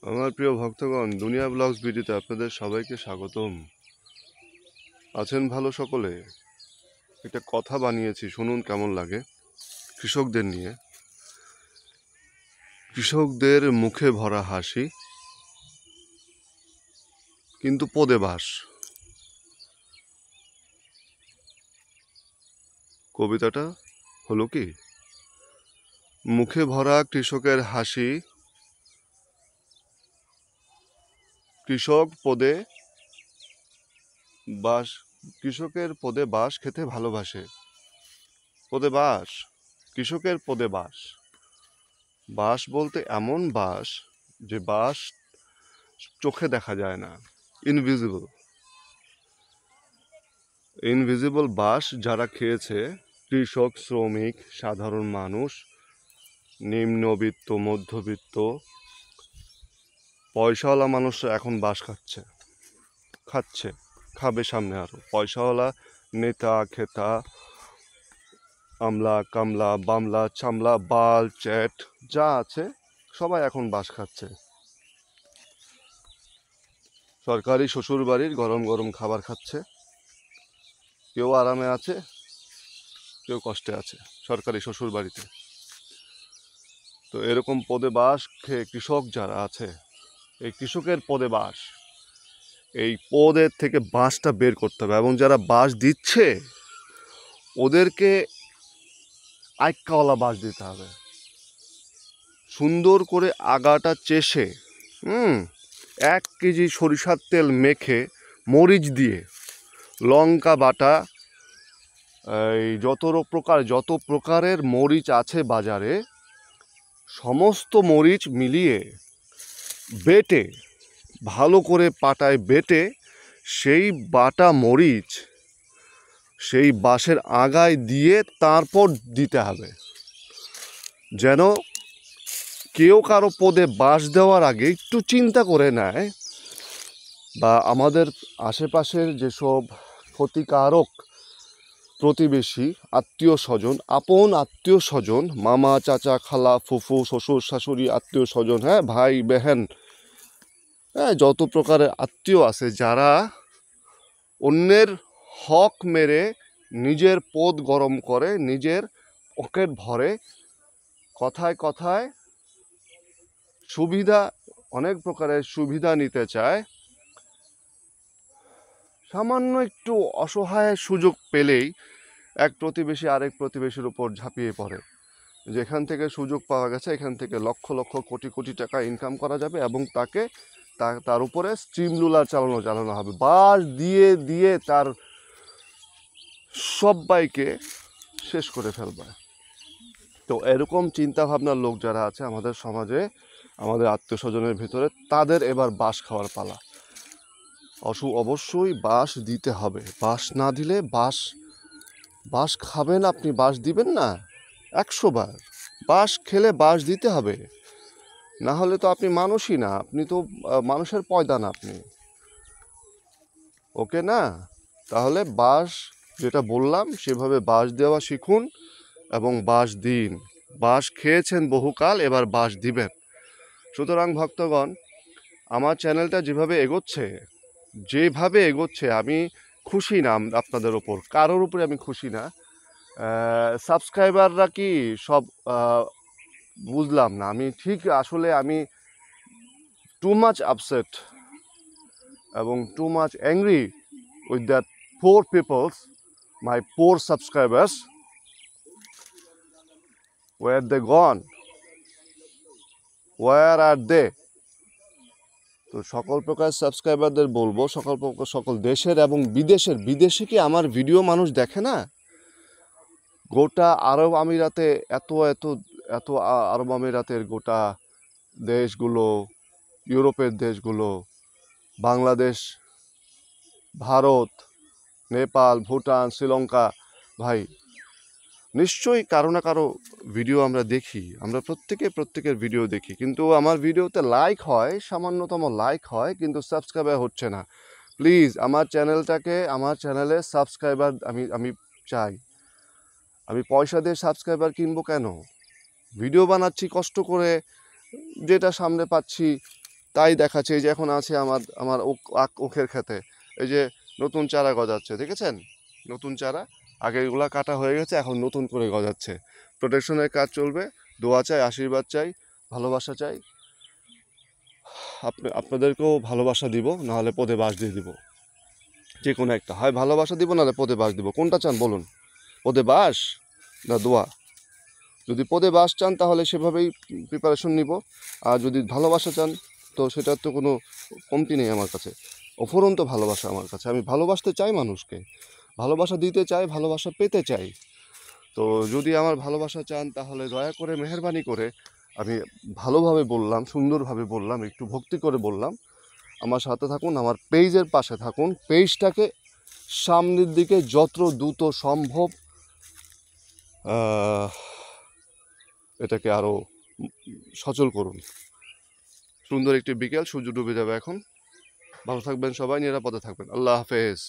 আমার প্রিয় ভক্তগণ, দুনিয়া ব্লগস ভিডিওতে আপনাদের সবাইকে স্বাগতম। আছেন ভালো সকলে? একটা কথা বানিয়েছি, শুনুন কেমন লাগে। কৃষকদের নিয়ে, কৃষকদের মুখে ভরা হাসি কিন্তু পদে বাস। কবিতাটা হলো কি, মুখে ভরা কৃষকের হাসি, কৃষক পদে বাস, কৃষকের পদে বাস খেতে ভালোবাসে। পদে বাস, কৃষকের পদে বাস। বাস বলতে এমন বাস যে বাস চোখে দেখা যায় না, ইনভিজিবল। ইনভিজিবল বাস যারা খেয়েছে, কৃষক, শ্রমিক, সাধারণ মানুষ, নিম্নবিত্ত, মধ্যবিত্ত, পয়সাওয়ালা মানুষরা এখন বাস খাচ্ছে, খাবে সামনে আরো। পয়সাওয়ালা নেতা খেতা, আমলা কামলা বামলা চামলা বাল চ্যাট যা আছে সবাই এখন বাস খাচ্ছে। সরকারি শ্বশুর বাড়ির গরম গরম খাবার খাচ্ছে। কেউ আরামে আছে, কেউ কষ্টে আছে সরকারি শ্বশুর বাড়িতে। তো এরকম পদে বাস খেয়ে কৃষক যারা আছে, এই কৃষকের পদে বাস, এই পদের থেকে বাঁশটা বের করতে হবে। এবং যারা বাঁশ দিচ্ছে ওদেরকে আইক্কাওয়ালা বাঁশ দিতে হবে, সুন্দর করে আগাটা চেষে 1 কেজি সরিষার তেল মেখে, মরিচ দিয়ে, লঙ্কা বাটা, এই যত প্রকারের মরিচ আছে বাজারে, সমস্ত মরিচ মিলিয়ে বেটে, ভালো করে পাটায় বেটে, সেই বাটা মরিচ সেই বাঁশের আগায় দিয়ে তারপর দিতে হবে, যেন কেউ কারো পদে বাঁশ দেওয়ার আগে একটু চিন্তা করে নেয়, বা আমাদের আশেপাশের যেসব ক্ষতিকারক প্রতিবেশী, আত্মীয় স্বজন, আপন আত্মীয় স্বজন, মামা চাচা খালা ফুফু শ্বশুর শাশুড়ি আত্মীয় স্বজন, হ্যাঁ ভাই বেহেন, হ্যাঁ যত প্রকারের আত্মীয় আছে, যারা অন্যের হক মেরে নিজের পদ গরম করে, নিজের পকেট ভরে, কথায় কথায় সুবিধা, অনেক প্রকারের সুবিধা নিতে চায়, সামান্য একটু অসহায় সুযোগ পেলেই এক প্রতিবেশী আরেক প্রতিবেশীর উপর ঝাঁপিয়ে পড়ে। যেখান থেকে সুযোগ পাওয়া গেছে, এখান থেকে লক্ষ লক্ষ কোটি কোটি টাকা ইনকাম করা যাবে এবং তাকে তার উপরে স্টিম রুলার চালানো হবে, বাস দিয়ে দিয়ে তার সবাইকে শেষ করে ফেলবে। তো এরকম চিন্তাভাবনার লোক যারা আছে আমাদের সমাজে, আমাদের আত্মীয় স্বজনের ভিতরে, তাদের এবার বাস খাওয়ার পালা। অবশ্যই বাস দিতে হবে। বাস না দিলে বাস খাবেন আপনি, বাস দিবেন না 100 বার। বাস খেলে বাস দিতে হবে, না হলে তো আপনি মানুষই না, আপনি তো মানুষের পয়দা না আপনি, ওকে না? তাহলে বাস যেটা বললাম সেভাবে বাস দেওয়া শিখুন এবং বাস দিন। বাস খেয়েছেন বহুকাল, এবার বাস দিবেন। সুতরাং ভক্তগণ, আমার চ্যানেলটা যেভাবে এগোচ্ছে আমি খুশি না আপনাদের ওপর, কারোর উপরে আমি খুশি না। সাবস্ক্রাইবাররা কি সব বুঝলাম না আমি ঠিক, আসলে আমি টু মাচ আপসেট এবং too much angry with that poor peoples, my poor subscribers, where they gone, where are they? তো সকল প্রকার সাবস্ক্রাইবারদের বলবো, সকল দেশের এবং বিদেশে কি আমার ভিডিও মানুষ দেখে না? গোটা আরব আমিরাতে এত এত এত আরব আমিরাতের গোটা দেশগুলো, ইউরোপের দেশগুলো, বাংলাদেশ, ভারত, নেপাল, ভুটান, শ্রীলঙ্কা, ভাই নিশ্চয়ই কারো না কারো ভিডিও আমরা দেখি, আমরা প্রত্যেকের ভিডিও দেখি, কিন্তু আমার ভিডিওতে লাইক হয়, সামান্যতম লাইক হয়, কিন্তু সাবস্ক্রাইবার হচ্ছে না। প্লিজ আমার চ্যানেলে সাবস্ক্রাইবার আমি চাই। আমি পয়সা দিয়ে সাবস্ক্রাইবার কিনবো কেন? ভিডিও বানাচ্ছি কষ্ট করে, যেটা সামনে পাচ্ছি তাই দেখাচ্ছে। এই যে এখন আছে আমার আমার ওখের খেতে, এই যে নতুন চারা গজাচ্ছে, দেখেছেন? নতুন চারা, আগে এগুলা কাটা হয়ে গেছে, এখন নতুন করে গজাচ্ছে। প্রোটেকশনের কাজ চলবে। দোয়া চাই, আশীর্বাদ চাই, ভালোবাসা চাই। আপনাদেরকেও ভালোবাসা দিব, নাহলে পদে বাস দিয়ে দিব। যে কোনো একটা, হয় ভালোবাসা দিব নাহলে পদে বাস দিব। কোনটা চান বলুন? পদে বাস না দোয়া? যদি পদে বাস চান তাহলে সেভাবেই প্রিপারেশন নিব, আর যদি ভালোবাসা চান তো সেটার তো কোনো কমতি নেই আমার কাছে। অফুরন্ত ভালোবাসা আমার কাছে। আমি ভালোবাসতে চাই মানুষকে, ভালোবাসা দিতে চাই, ভালোবাসা পেতে চাই। তো যদি আমার ভালোবাসা চান তাহলে দয়া করে মেহেরবানি করে, আমি ভালোভাবে বললাম, সুন্দরভাবে বললাম, একটু ভক্তি করে বললাম, আমার সাথে থাকুন, আমার পেজের পাশে থাকুন। পেজটাকে সামনের দিকে যত দ্রুত সম্ভব এটাকে আরও সচল করুন। সুন্দর একটি বিকেল, সূর্য ডুবে যাবে এখন। ভালো থাকবেন সবাই, নিরাপদে থাকবেন। আল্লাহ হাফেজ।